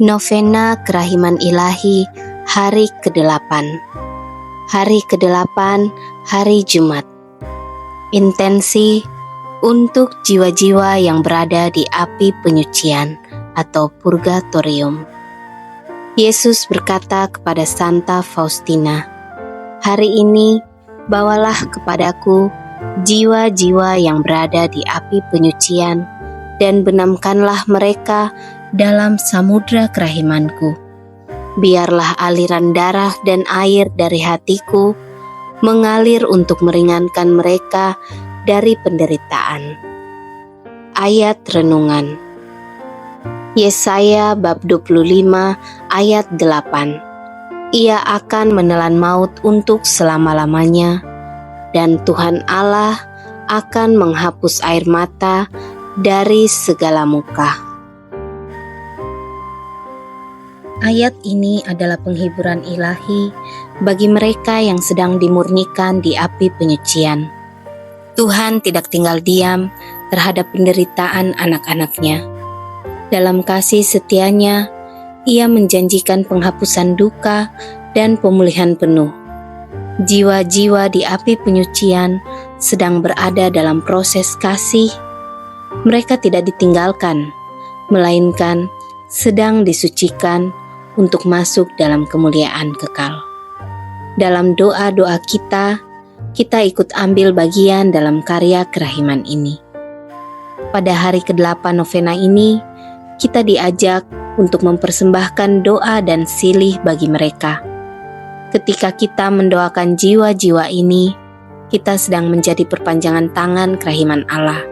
Novena Kerahiman Ilahi, hari ke-8. Hari ke-8, hari Jumat. Intensi untuk jiwa-jiwa yang berada di api penyucian atau purgatorium. Yesus berkata kepada Santa Faustina, "Hari ini bawalah kepadaku jiwa-jiwa yang berada di api penyucian dan benamkanlah mereka dalam samudra kerahimanku. Biarlah aliran darah dan air dari hatiku mengalir untuk meringankan mereka dari penderitaan." Ayat renungan Yesaya bab 25 ayat 8. Ia akan menelan maut untuk selama-lamanya, dan Tuhan Allah akan menghapus air mata dari segala muka. Ayat ini adalah penghiburan ilahi bagi mereka yang sedang dimurnikan di api penyucian. Tuhan tidak tinggal diam terhadap penderitaan anak-anaknya. Dalam kasih setianya, Ia menjanjikan penghapusan duka dan pemulihan penuh. Jiwa-jiwa di api penyucian sedang berada dalam proses kasih. Mereka tidak ditinggalkan, melainkan sedang disucikan untuk masuk dalam kemuliaan kekal. Dalam doa-doa kita ikut ambil bagian dalam karya kerahiman ini. Pada hari ke-8 novena ini, kita diajak untuk mempersembahkan doa dan silih bagi mereka. Ketika kita mendoakan jiwa-jiwa ini, kita sedang menjadi perpanjangan tangan kerahiman Allah.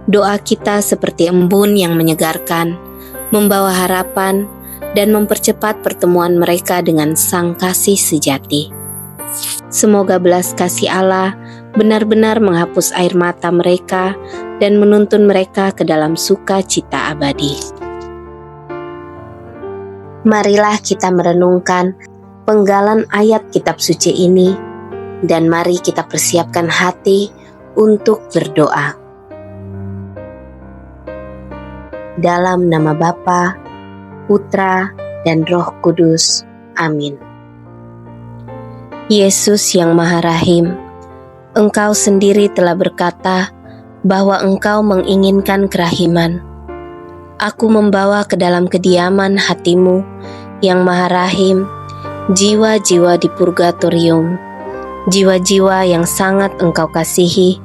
Doa kita seperti embun yang menyegarkan, membawa harapan, dan mempercepat pertemuan mereka dengan Sang Kasih sejati. Semoga belas kasih Allah benar-benar menghapus air mata mereka dan menuntun mereka ke dalam sukacita abadi. Marilah kita merenungkan penggalan ayat kitab suci ini, dan mari kita persiapkan hati untuk berdoa. Dalam nama Bapa, Putra, dan Roh Kudus. Amin. Yesus yang Maha Rahim, Engkau sendiri telah berkata bahwa Engkau menginginkan kerahiman. Aku membawa ke dalam kediaman hatimu yang Maha Rahim, jiwa-jiwa di purgatorium, jiwa-jiwa yang sangat Engkau kasihi,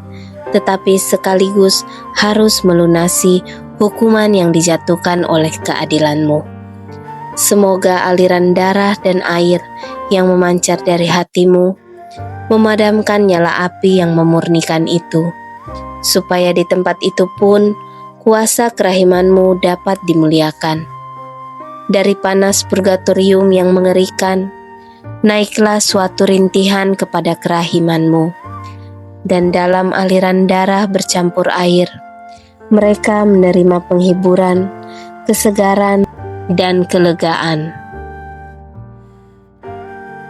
tetapi sekaligus harus melunasi hukuman yang dijatuhkan oleh keadilan-Mu. Semoga aliran darah dan air yang memancar dari hatimu memadamkan nyala api yang memurnikan itu, supaya di tempat itu pun kuasa kerahiman-Mu dapat dimuliakan. Dari panas purgatorium yang mengerikan, naiklah suatu rintihan kepada kerahiman-Mu, dan dalam aliran darah bercampur air, mereka menerima penghiburan, kesegaran, dan kelegaan.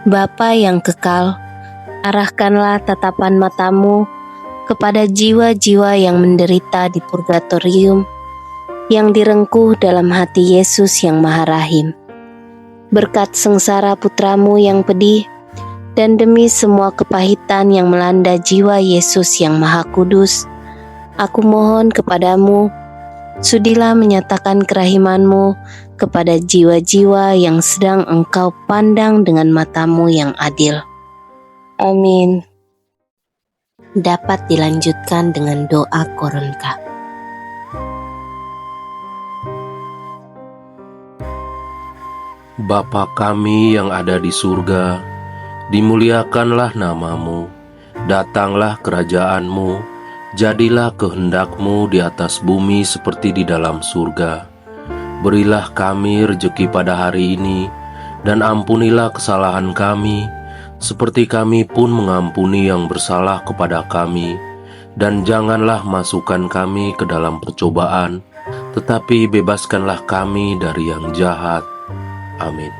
Bapa yang kekal, arahkanlah tatapan mata-Mu kepada jiwa-jiwa yang menderita di purgatorium, yang direngkuh dalam hati Yesus yang Maha Rahim. Berkat sengsara Putra-Mu yang pedih, dan demi semua kepahitan yang melanda jiwa Yesus yang Maha Kudus, aku mohon kepadamu, sudilah menyatakan kerahiman-Mu kepada jiwa-jiwa yang sedang Engkau pandang dengan mata-Mu yang adil. Amin. Dapat dilanjutkan dengan doa koronka. Bapa kami yang ada di surga, dimuliakanlah nama-Mu, datanglah kerajaan-Mu, jadilah kehendak-Mu di atas bumi seperti di dalam surga. Berilah kami rejeki pada hari ini, dan ampunilah kesalahan kami, seperti kami pun mengampuni yang bersalah kepada kami. Dan janganlah masukkan kami ke dalam percobaan, tetapi bebaskanlah kami dari yang jahat. Amin.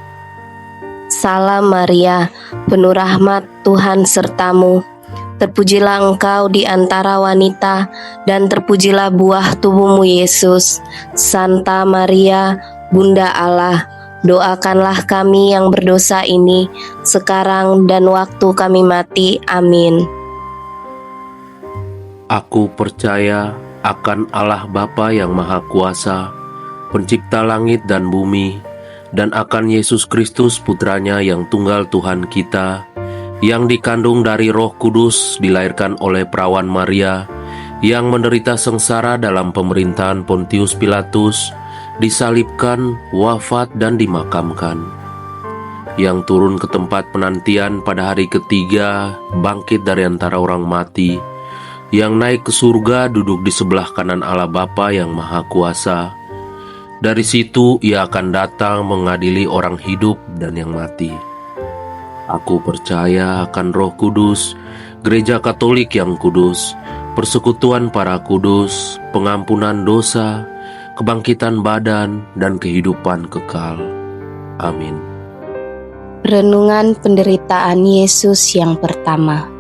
Salam Maria, penuh rahmat, Tuhan sertamu. Terpujilah engkau di antara wanita, dan terpujilah buah tubuhmu Yesus. Santa Maria, Bunda Allah, doakanlah kami yang berdosa ini sekarang dan waktu kami mati. Amin. Aku percaya akan Allah Bapa yang Maha Kuasa, Pencipta langit dan bumi, dan akan Yesus Kristus Putranya yang tunggal Tuhan kita, yang dikandung dari Roh Kudus, dilahirkan oleh perawan Maria, yang menderita sengsara dalam pemerintahan Pontius Pilatus, disalibkan, wafat dan dimakamkan, yang turun ke tempat penantian pada hari ketiga, bangkit dari antara orang mati, yang naik ke surga duduk di sebelah kanan Allah Bapa yang Maha Kuasa. Dari situ ia akan datang mengadili orang hidup dan yang mati. Aku percaya akan Roh Kudus, Gereja Katolik yang kudus, persekutuan para kudus, pengampunan dosa, kebangkitan badan, dan kehidupan kekal. Amin. Renungan penderitaan Yesus yang pertama.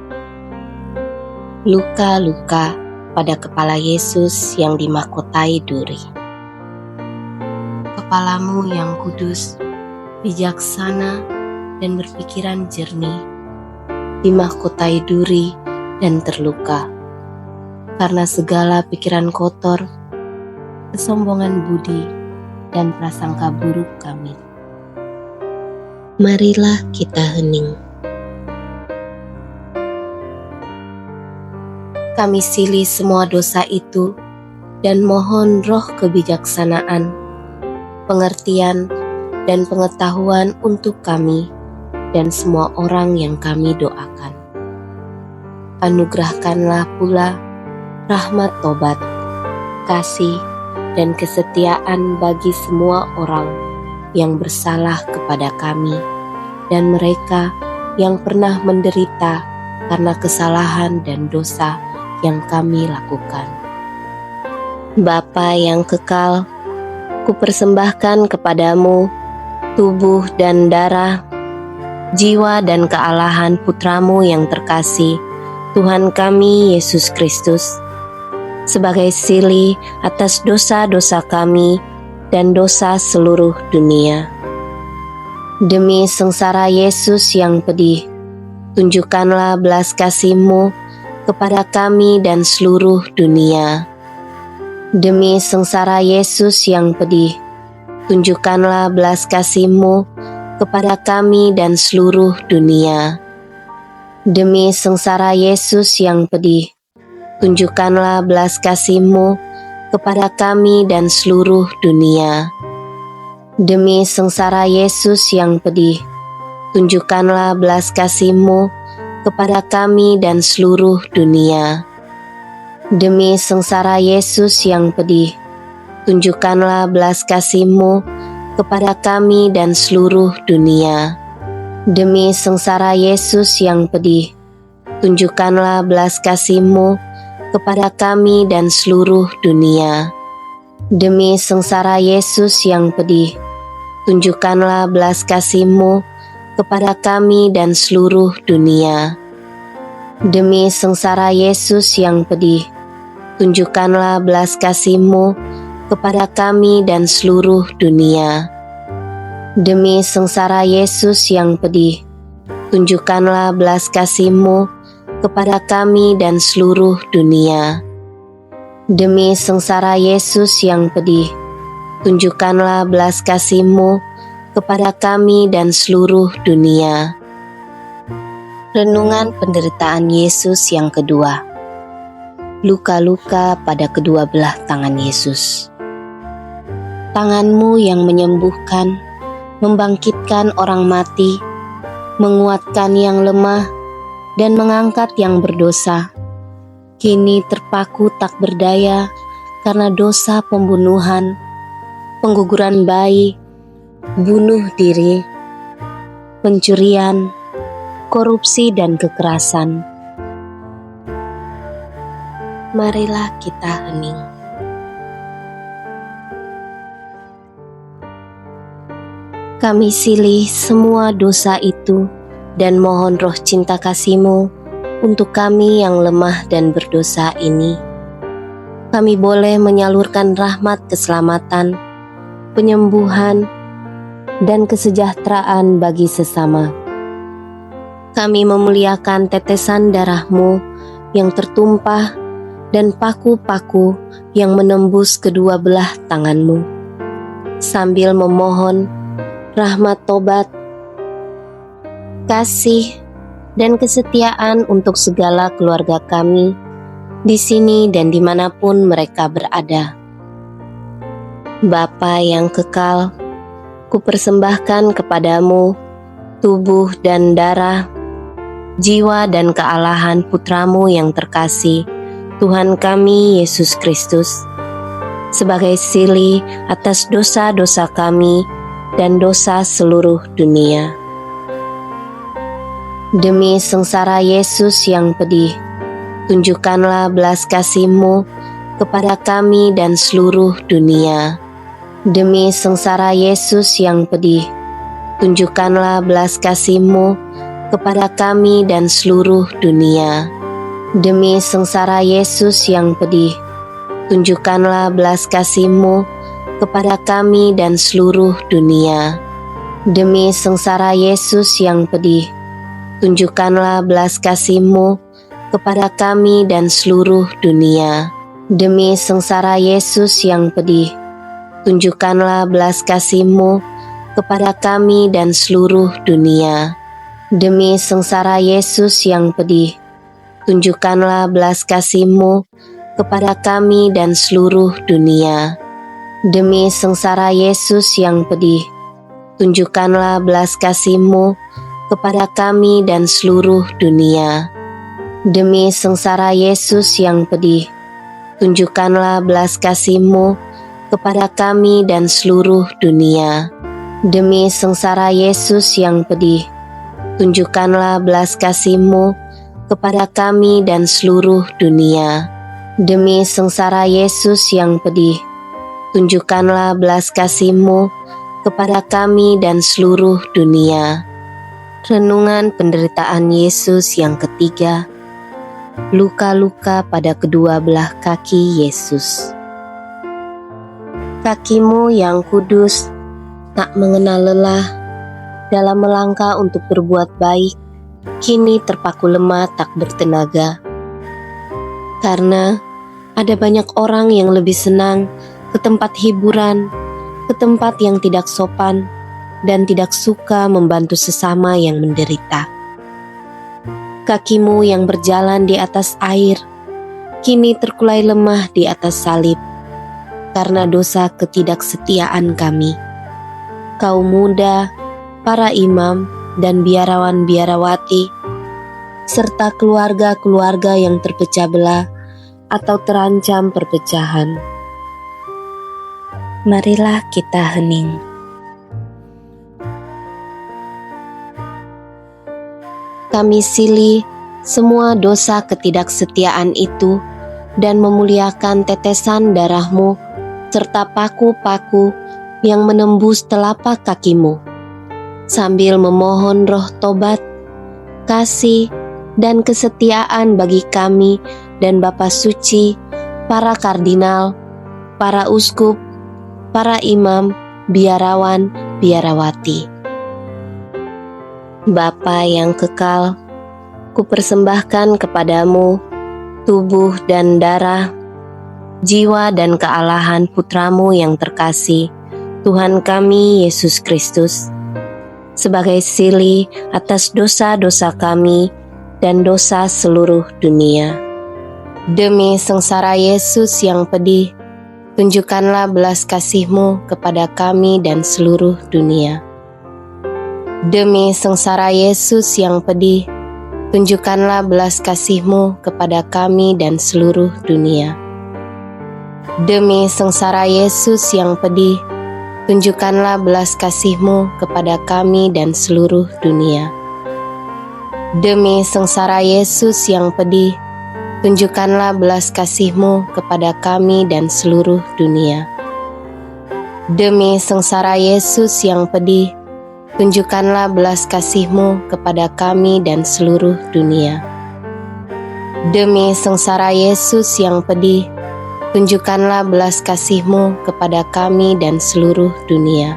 Luka-luka pada kepala Yesus yang dimahkotai duri. Kepalamu yang kudus, bijaksana, dan berpikiran jernih, dimahkotai duri dan terluka, karena segala pikiran kotor, kesombongan budi, dan prasangka buruk kami. Marilah kita hening. Kami silih semua dosa itu dan mohon roh kebijaksanaan, pengertian, dan pengetahuan untuk kami dan semua orang yang kami doakan. Anugerahkanlah pula rahmat tobat, kasih, dan kesetiaan bagi semua orang yang bersalah kepada kami dan mereka yang pernah menderita karena kesalahan dan dosa yang kami lakukan. Bapa yang kekal, kupersembahkan kepadamu tubuh dan darah, jiwa dan kealahan Putramu yang terkasih, Tuhan kami Yesus Kristus, sebagai silih atas dosa-dosa kami dan dosa seluruh dunia. Demi sengsara Yesus yang pedih, tunjukkanlah belas kasih-Mu kepada kami dan seluruh dunia. Demi sengsara Yesus yang pedih, tunjukkanlah belas kasih-Mu kepada kami dan seluruh dunia. Demi sengsara Yesus yang pedih, tunjukkanlah belas kasih-Mu kepada kami dan seluruh dunia. Demi sengsara Yesus yang pedih, tunjukkanlah belas kasih-Mu kepada kami dan seluruh dunia. Demi sengsara Yesus yang pedih, tunjukkanlah belas kasih-Mu kepada kami dan seluruh dunia. Demi sengsara Yesus yang pedih, tunjukkanlah belas kasih-Mu kepada kami dan seluruh dunia. Demi sengsara Yesus yang pedih, tunjukkanlah belas kasih-Mu kepada kami dan seluruh dunia. Demi sengsara Yesus yang pedih, tunjukkanlah belas kasih-Mu kepada kami dan seluruh dunia. Demi sengsara Yesus yang pedih, tunjukkanlah belas kasih-Mu kepada kami dan seluruh dunia. Demi sengsara Yesus yang pedih, tunjukkanlah belas kasih-Mu kepada kami dan seluruh dunia. Renungan penderitaan Yesus yang kedua. Luka-luka pada kedua belah tangan Yesus. Tangan-Mu yang menyembuhkan, membangkitkan orang mati, menguatkan yang lemah, dan mengangkat yang berdosa, kini terpaku tak berdaya karena dosa pembunuhan, pengguguran bayi, bunuh diri, pencurian, korupsi, dan kekerasan. Marilah kita hening. Kami silih semua dosa itu dan mohon roh cinta kasih-Mu untuk kami yang lemah dan berdosa ini. Kami boleh menyalurkan rahmat keselamatan penyembuhan, dan kesejahteraan bagi sesama. Kami memuliakan tetesan darah-Mu yang tertumpah dan paku-paku yang menembus kedua belah tangan-Mu, sambil memohon rahmat tobat, kasih, dan kesetiaan untuk segala keluarga kami di sini dan dimanapun mereka berada. Bapa yang kekal, kupersembahkan kepadamu tubuh dan darah, jiwa dan kealahan Putramu yang terkasih, Tuhan kami Yesus Kristus, sebagai silih atas dosa-dosa kami dan dosa seluruh dunia. Demi sengsara Yesus yang pedih, tunjukkanlah belas kasih-Mu kepada kami dan seluruh dunia. Demi sengsara Yesus yang pedih, tunjukkanlah belas kasih-Mu kepada kami dan seluruh dunia. Demi sengsara Yesus yang pedih, tunjukkanlah belas kasih-Mu kepada kami dan seluruh dunia. Demi sengsara Yesus yang pedih, tunjukkanlah belas kasih-Mu kepada kami dan seluruh dunia. Demi sengsara Yesus yang pedih, tunjukkanlah belas kasih-Mu kepada kami dan seluruh dunia. Demi sengsara Yesus yang pedih, tunjukkanlah belas kasih-Mu kepada kami dan seluruh dunia. Demi sengsara Yesus yang pedih, tunjukkanlah belas kasih-Mu kepada kami dan seluruh dunia. Demi sengsara Yesus yang pedih, tunjukkanlah belas kasih-Mu kepada kami dan seluruh dunia. Demi sengsara Yesus yang pedih, tunjukkanlah belas kasih-Mu kepada kami dan seluruh dunia. Demi sengsara Yesus yang pedih, tunjukkanlah belas kasih-Mu kepada kami dan seluruh dunia. Renungan penderitaan Yesus yang ketiga, luka-luka pada kedua belah kaki Yesus. Kaki-Mu yang kudus tak mengenal lelah dalam melangkah untuk berbuat baik, kini terpaku lemah tak bertenaga. Karena ada banyak orang yang lebih senang ke tempat hiburan, ke tempat yang tidak sopan, dan tidak suka membantu sesama yang menderita. Kaki-Mu yang berjalan di atas air, kini terkulai lemah di atas salib, karena dosa ketidaksetiaan kami. Kaum muda, para imam, dan biarawan-biarawati, serta keluarga-keluarga yang terpecah belah atau terancam perpecahan. Marilah kita hening. Kami silih semua dosa ketidaksetiaan itu dan memuliakan tetesan darah-Mu serta paku-paku yang menembus telapak kaki-Mu, sambil memohon roh tobat, kasih, dan kesetiaan bagi kami dan Bapa Suci, para kardinal, para uskup, para imam, biarawan, biarawati. Bapa yang kekal, kupersembahkan kepadamu tubuh dan darah, jiwa dan kealahan Putramu yang terkasih, Tuhan kami Yesus Kristus, sebagai silih atas dosa-dosa kami dan dosa seluruh dunia. Demi sengsara Yesus yang pedih, tunjukkanlah belas kasih-Mu kepada kami dan seluruh dunia. Demi sengsara Yesus yang pedih, tunjukkanlah belas kasih-Mu kepada kami dan seluruh dunia. Demi sengsara Yesus yang pedih, tunjukkanlah belas kasih-Mu kepada kami dan seluruh dunia. Demi sengsara Yesus yang pedih, tunjukkanlah belas kasih-Mu kepada kami dan seluruh dunia. Demi sengsara Yesus yang pedih, tunjukkanlah belas kasih-Mu kepada kami dan seluruh dunia. Demi sengsara Yesus yang pedih, tunjukkanlah belas kasih-Mu kepada kami dan seluruh dunia.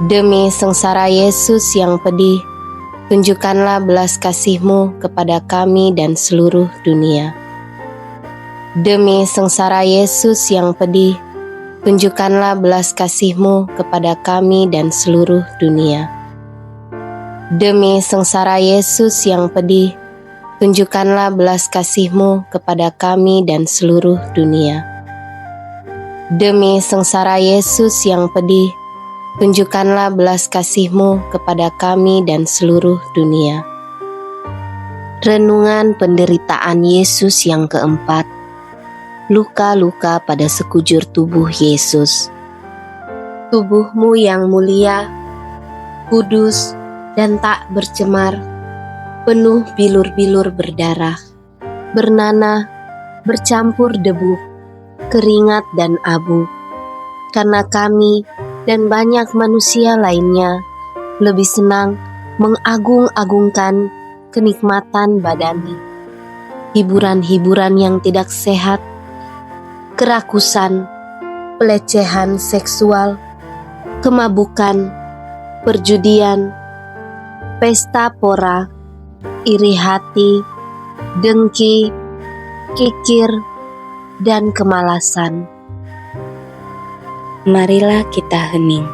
Demi sengsara Yesus yang pedih, tunjukkanlah belas kasih-Mu kepada kami dan seluruh dunia. Demi sengsara Yesus yang pedih, tunjukkanlah belas kasih-Mu kepada kami dan seluruh dunia. Demi sengsara Yesus yang pedih, tunjukkanlah belas kasih-Mu kepada kami dan seluruh dunia. Demi sengsara Yesus yang pedih, tunjukkanlah belas kasih-Mu kepada kami dan seluruh dunia. Renungan penderitaan Yesus yang keempat. Luka-luka pada sekujur tubuh Yesus. Tubuh-Mu yang mulia, kudus, dan tak bercemar, penuh bilur-bilur berdarah, bernanah, bercampur debu, keringat dan abu. Karena kami dan banyak manusia lainnya lebih senang mengagung-agungkan kenikmatan badani, hiburan-hiburan yang tidak sehat, kerakusan, pelecehan seksual, kemabukan, perjudian, pesta pora, iri hati, dengki, kikir, dan kemalasan. Marilah kita hening.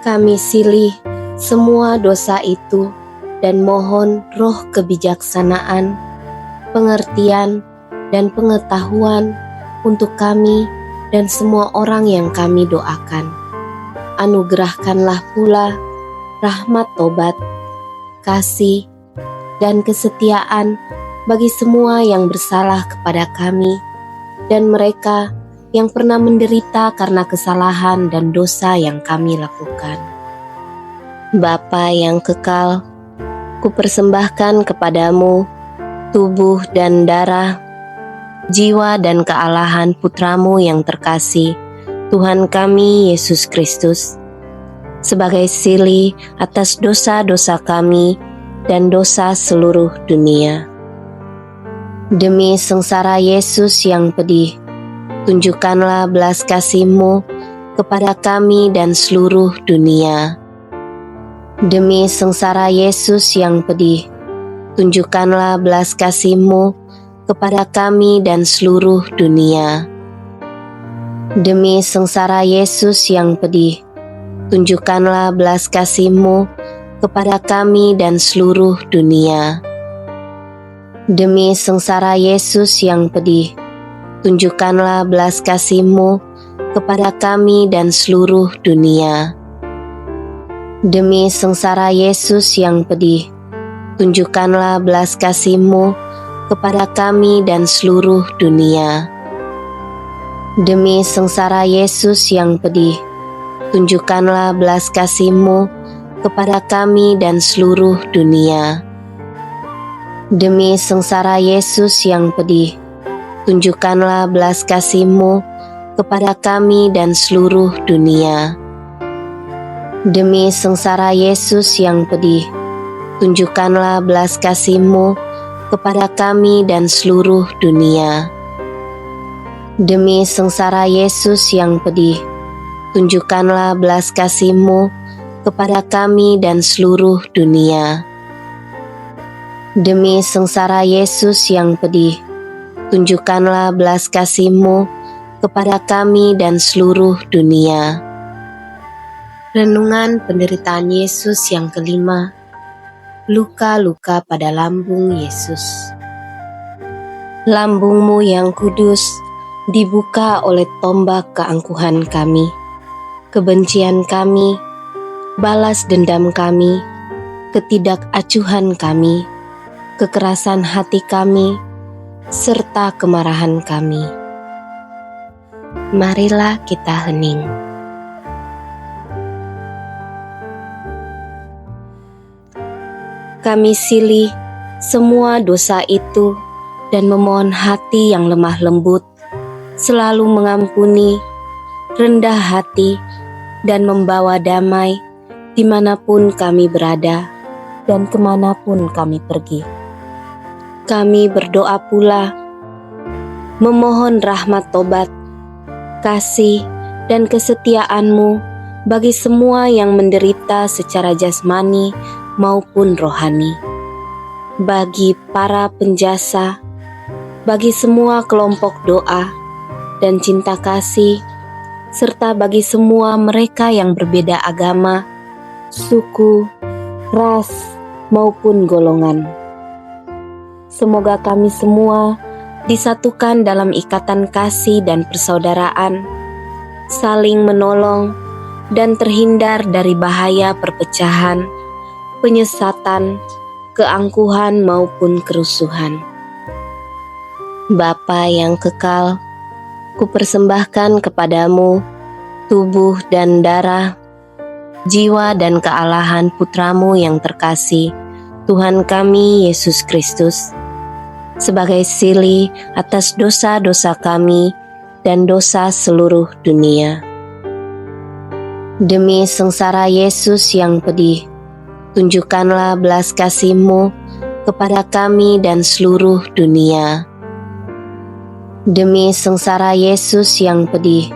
Kami silih semua dosa itu dan mohon roh kebijaksanaan, pengertian, dan pengetahuan untuk kami dan semua orang yang kami doakan. Anugerahkanlah pula rahmat tobat, kasih, dan kesetiaan bagi semua yang bersalah kepada kami dan mereka yang pernah menderita karena kesalahan dan dosa yang kami lakukan. Bapa yang kekal, kupersembahkan kepadamu tubuh dan darah, jiwa dan kealahan Putra-Mu yang terkasih, Tuhan kami Yesus Kristus, sebagai silih atas dosa-dosa kami dan dosa seluruh dunia. Demi sengsara Yesus yang pedih, tunjukkanlah belas kasih-Mu kepada kami dan seluruh dunia. Demi sengsara Yesus yang pedih, tunjukkanlah belas kasih-Mu kepada kami dan seluruh dunia. Demi sengsara Yesus yang pedih, tunjukkanlah belas kasih-Mu kepada kami dan seluruh dunia. Demi sengsara Yesus yang pedih, tunjukkanlah belas kasih-Mu kepada kami dan seluruh dunia. Demi sengsara Yesus yang pedih, tunjukkanlah belas kasih-Mu kepada kami dan seluruh dunia. Demi sengsara Yesus yang pedih, tunjukkanlah belas kasih-Mu kepada kami dan seluruh dunia. Demi sengsara Yesus yang pedih, tunjukkanlah belas kasih-Mu kepada kami dan seluruh dunia. Demi sengsara Yesus yang pedih, tunjukkanlah belas kasih-Mu kepada kami dan seluruh dunia. Demi sengsara Yesus yang pedih, tunjukkanlah belas kasih-Mu kepada kami dan seluruh dunia. Demi sengsara Yesus yang pedih, tunjukkanlah belas kasih-Mu kepada kami dan seluruh dunia. Renungan penderitaan Yesus yang kelima. Luka-luka pada lambung Yesus. Lambung-Mu yang kudus dibuka oleh tombak keangkuhan kami, kebencian kami, balas dendam kami, ketidakacuhan kami, kekerasan hati kami, serta kemarahan kami. Marilah kita hening. Kami silih semua dosa itu dan memohon hati yang lemah lembut, selalu mengampuni, rendah hati, dan membawa damai dimanapun kami berada, dan kemanapun kami pergi. Kami berdoa pula, memohon rahmat tobat, kasih, dan kesetiaan-Mu bagi semua yang menderita secara jasmani maupun rohani, bagi para penjasa, bagi semua kelompok doa dan cinta kasih, serta bagi semua mereka yang berbeda agama, suku, ras, maupun golongan. Semoga kami semua disatukan dalam ikatan kasih dan persaudaraan, saling menolong, dan terhindar dari bahaya perpecahan, penyesatan, keangkuhan maupun kerusuhan. Bapa yang kekal, kupersembahkan kepadamu tubuh dan darah, jiwa dan kealahan Putramu yang terkasih, Tuhan kami Yesus Kristus, sebagai silih atas dosa-dosa kami dan dosa seluruh dunia. Demi sengsara Yesus yang pedih, tunjukkanlah belas kasih-Mu kepada kami dan seluruh dunia. Demi sengsara Yesus yang pedih,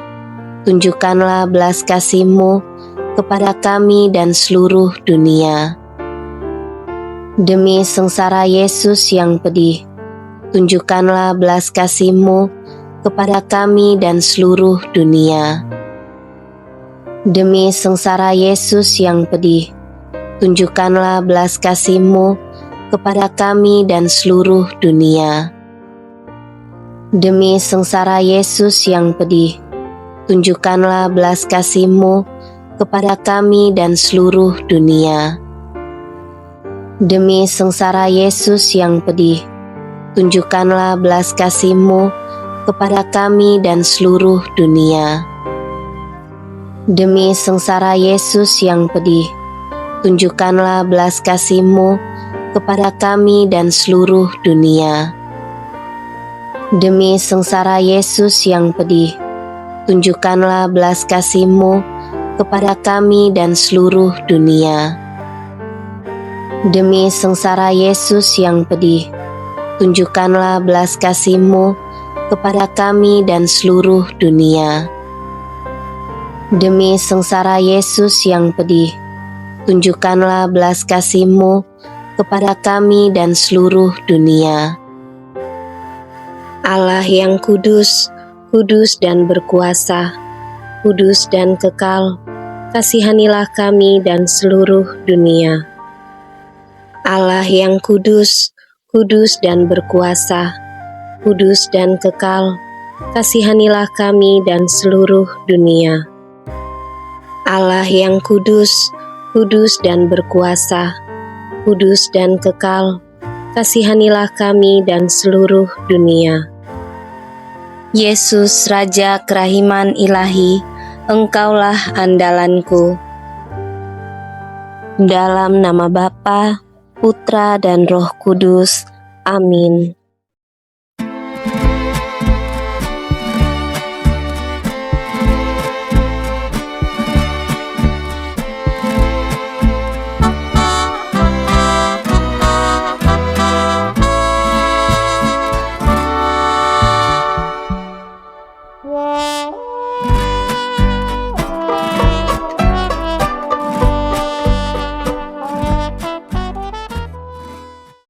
tunjukkanlah belas kasih-Mu kepada kami dan seluruh dunia. Demi sengsara Yesus yang pedih, tunjukkanlah belas kasih-Mu kepada kami dan seluruh dunia. Demi sengsara Yesus yang pedih, tunjukkanlah belas kasih-Mu kepada kami dan seluruh dunia. Demi sengsara Yesus yang pedih, tunjukkanlah belas kasih-Mu kepada kami dan seluruh dunia. Demi sengsara Yesus yang pedih, tunjukkanlah belas kasih-Mu kepada kami dan seluruh dunia. Demi sengsara Yesus yang pedih, tunjukkanlah belas kasih-Mu kepada kami dan seluruh dunia. Demi sengsara Yesus yang pedih, tunjukkanlah belas kasih-Mu kepada kami dan seluruh dunia. Demi sengsara Yesus yang pedih, tunjukkanlah belas kasih-Mu kepada kami dan seluruh dunia. Demi sengsara Yesus yang pedih, tunjukkanlah belas kasih-Mu kepada kami dan seluruh dunia. Allah yang kudus, kudus dan berkuasa, kudus dan kekal, kasihanilah kami dan seluruh dunia. Allah yang kudus, kudus dan berkuasa, kudus dan kekal, kasihanilah kami dan seluruh dunia. Allah yang kudus, kudus dan berkuasa, kudus dan kekal, kasihanilah kami dan seluruh dunia. Yesus, Raja Kerahiman Ilahi, Engkaulah andalanku. Dalam nama Bapa, Putra dan Roh Kudus. Amin.